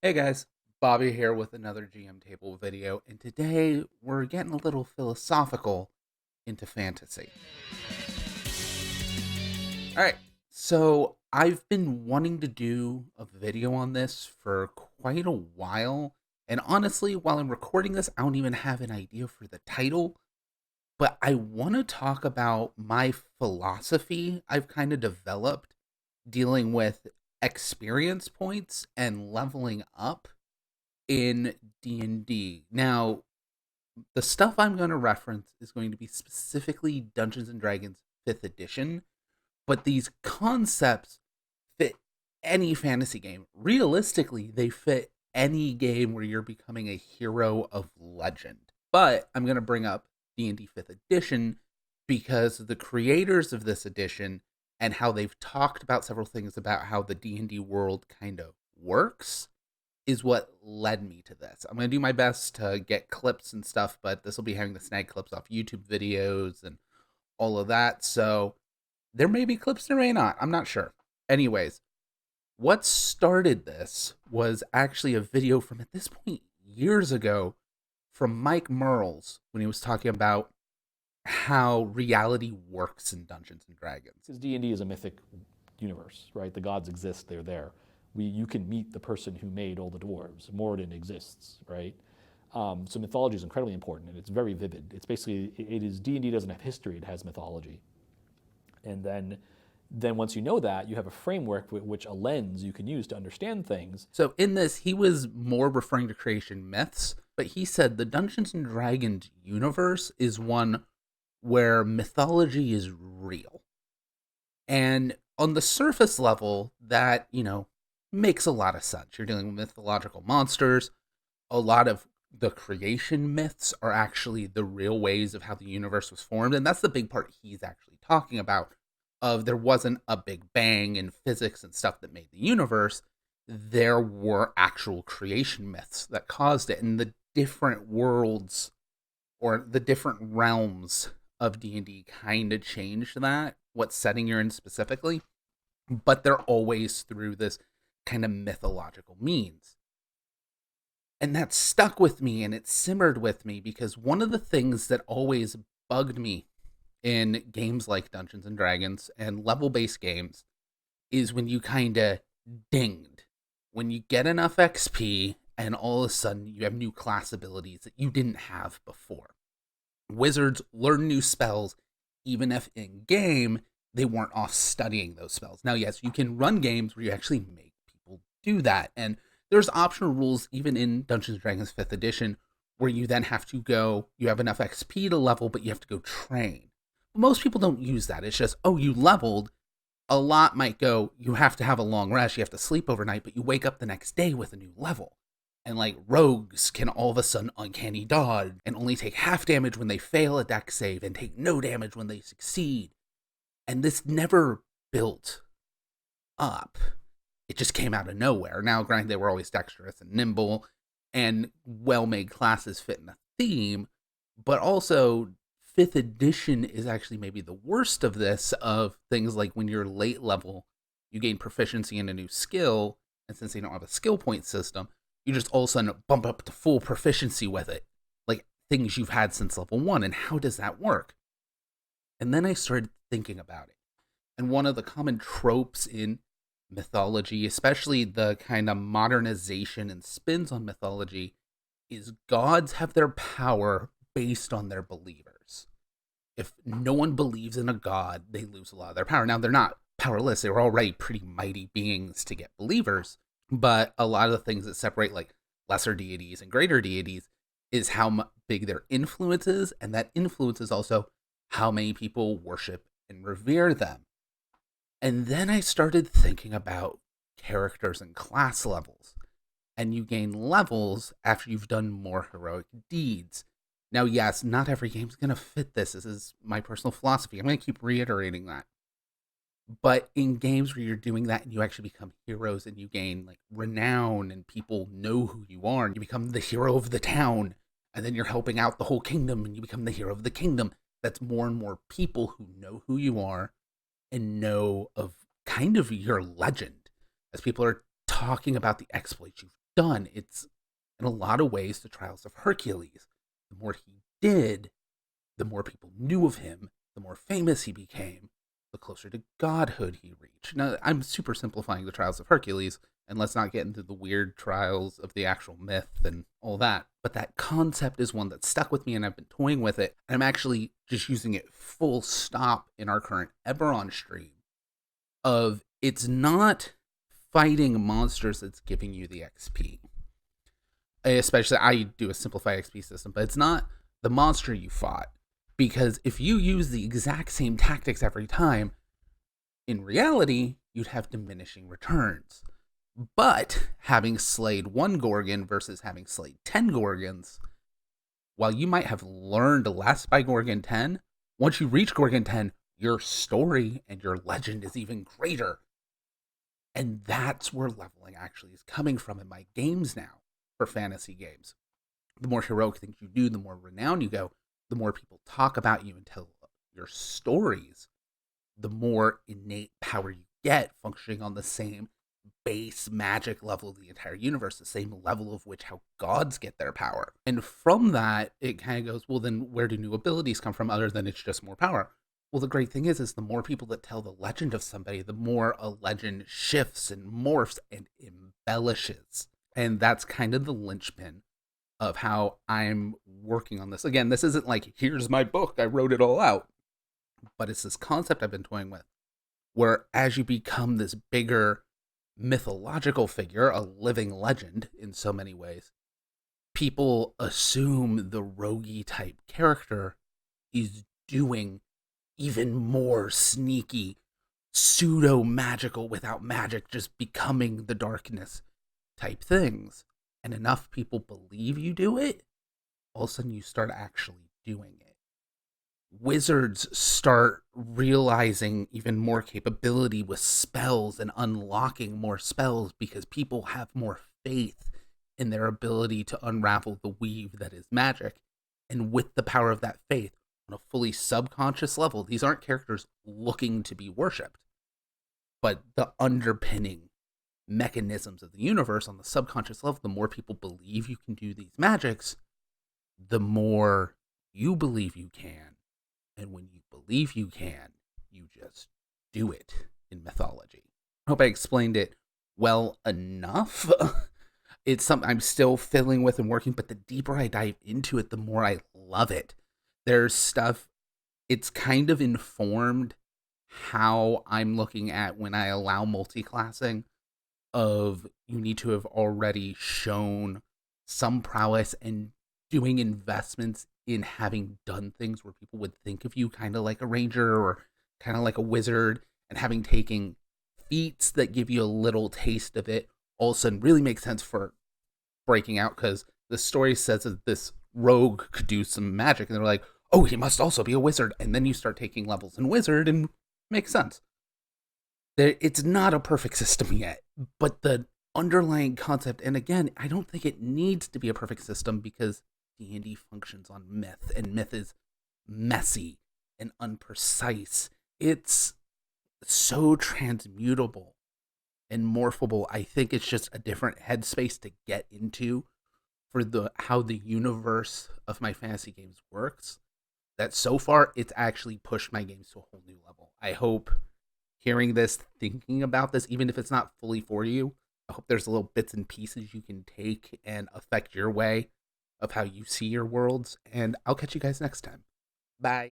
Hey guys, Bobby here with another GM Table video, and today we're getting a little philosophical into fantasy. Alright, so I've been wanting to do a video on this for quite a while, and honestly, while I'm recording this, I don't even have an idea for the title, but I want to talk about my philosophy I've kind of developed dealing with experience points and leveling up in D&D. Now, the stuff I'm going to reference is going to be specifically Dungeons and Dragons 5th edition, but these concepts fit any fantasy game. Realistically, they fit any game where you're becoming a hero of legend. But I'm going to bring up D&D 5th edition because the creators of this edition and how they've talked about several things about how the D&D world kind of works is what led me to this. I'm going to do my best to get clips and stuff, but this will be having to snag clips off YouTube videos and all of that. So there may be clips, there may not. I'm not sure. Anyways, what started this was actually a video from, at this point, years ago, from Mike Merles when he was talking about how reality works in Dungeons and Dragons. Because D&D is a mythic universe, right? The gods exist, they're there. You can meet the person who made all the dwarves. Moradin exists, right? So mythology is incredibly important, and it's very vivid. It's basically, it is, D&D doesn't have history, it has mythology. And then once you know that, you have a framework which a lens you can use to understand things. So in this, he was more referring to creation myths, but he said the Dungeons and Dragons universe is one where mythology is real. And on the surface level, that, makes a lot of sense. You're dealing with mythological monsters. A lot of the creation myths are actually the real ways of how the universe was formed. And that's the big part he's actually talking about. Of there wasn't a big bang in physics and stuff that made the universe. There were actual creation myths that caused it. And the different worlds or the different realms of D&D kind of changed that, what setting you're in specifically, but they're always through this kind of mythological means. And that stuck with me and it simmered with me because one of the things that always bugged me in games like Dungeons and Dragons and level-based games is when you kind of dinged. When you get enough XP and all of a sudden you have new class abilities that you didn't have before. Wizards learn new spells even if in game they weren't off studying those spells. Now, yes, you can run games where you actually make people do that. And there's optional rules even in Dungeons and Dragons 5th edition where you then have to go, you have enough XP to level, but you have to go train. Most people don't use that. It's just, oh, you leveled. A lot might go, you have to have a long rest, you have to sleep overnight, but you wake up the next day with a new level. And like rogues can all of a sudden uncanny dodge and only take half damage when they fail a dex save and take no damage when they succeed. And this never built up. It just came out of nowhere. Now, granted, they were always dexterous and nimble, and well-made classes fit in a theme, but also 5th edition is actually maybe the worst of this, of things like when you're late level, you gain proficiency in a new skill, and since they don't have a skill point system, you just all of a sudden bump up to full proficiency with it, like things you've had since level 1, and how does that work? And then I started thinking about it. And one of the common tropes in mythology, especially the kind of modernization and spins on mythology, is gods have their power based on their believers. If no one believes in a god, they lose a lot of their power. Now, they're not powerless. They were already pretty mighty beings to get believers. But a lot of the things that separate like lesser deities and greater deities is how big their influence is. And that influence is also how many people worship and revere them. And then I started thinking about characters and class levels. And you gain levels after you've done more heroic deeds. Now, yes, not every game's going to fit this. This is my personal philosophy. I'm going to keep reiterating that. But in games where you're doing that and you actually become heroes and you gain like renown and people know who you are and you become the hero of the town and then you're helping out the whole kingdom and you become the hero of the kingdom, that's more and more people who know who you are and know of kind of your legend as people are talking about the exploits you've done. It's in a lot of ways the Trials of Hercules. The more he did, the more people knew of him, the more famous he became, the closer to godhood he reached. Now, I'm super simplifying the Trials of Hercules, and let's not get into the weird trials of the actual myth and all that. But that concept is one that stuck with me, and I've been toying with it. And I'm actually just using it full stop in our current Eberron stream. Of it's not fighting monsters that's giving you the XP. Especially, I do a simplified XP system, but it's not the monster you fought. Because if you use the exact same tactics every time, in reality, you'd have diminishing returns. But having slayed one Gorgon versus having slayed 10 Gorgons, while you might have learned less by Gorgon 10, once you reach Gorgon 10, your story and your legend is even greater. And that's where leveling actually is coming from in my games now for fantasy games. The more heroic things you do, the more renowned you go, the more people talk about you and tell your stories, the more innate power you get functioning on the same base magic level of the entire universe, the same level of which how gods get their power. And from that, it kind of goes, well, then where do new abilities come from other than it's just more power? Well, the great thing is the more people that tell the legend of somebody, the more a legend shifts and morphs and embellishes. And that's kind of the linchpin of how I'm working on this. Again, this isn't like, here's my book, I wrote it all out. But it's this concept I've been toying with, where as you become this bigger mythological figure, a living legend in so many ways, people assume the roguey type character is doing even more sneaky, pseudo magical without magic, just becoming the darkness type things. And enough people believe you do it, all of a sudden you start actually doing it. Wizards start realizing even more capability with spells and unlocking more spells because people have more faith in their ability to unravel the weave that is magic. And with the power of that faith, on a fully subconscious level, these aren't characters looking to be worshipped, but the underpinning mechanisms of the universe on the subconscious level, the more people believe you can do these magics, the more you believe you can. And when you believe you can, you just do it in mythology. I hope I explained it well enough. It's something I'm still fiddling with and working, but the deeper I dive into it, the more I love it. There's stuff, it's kind of informed how I'm looking at when I allow multi-classing of you need to have already shown some prowess and doing investments in having done things where people would think of you kind of like a ranger or kind of like a wizard, and having taken feats that give you a little taste of it all of a sudden really makes sense for breaking out, because the story says that this rogue could do some magic and they're like, oh, he must also be a wizard, and then you start taking levels in wizard and it makes sense. It's not a perfect system yet, but the underlying concept, and again, I don't think it needs to be a perfect system because D&D functions on myth, and myth is messy and unprecise. It's so transmutable and morphable. I think it's just a different headspace to get into for the how the universe of my fantasy games works. That so far it's actually pushed my games to a whole new level. I hope hearing this, thinking about this, even if it's not fully for you, I hope there's little bits and pieces you can take and affect your way of how you see your worlds. And I'll catch you guys next time. Bye.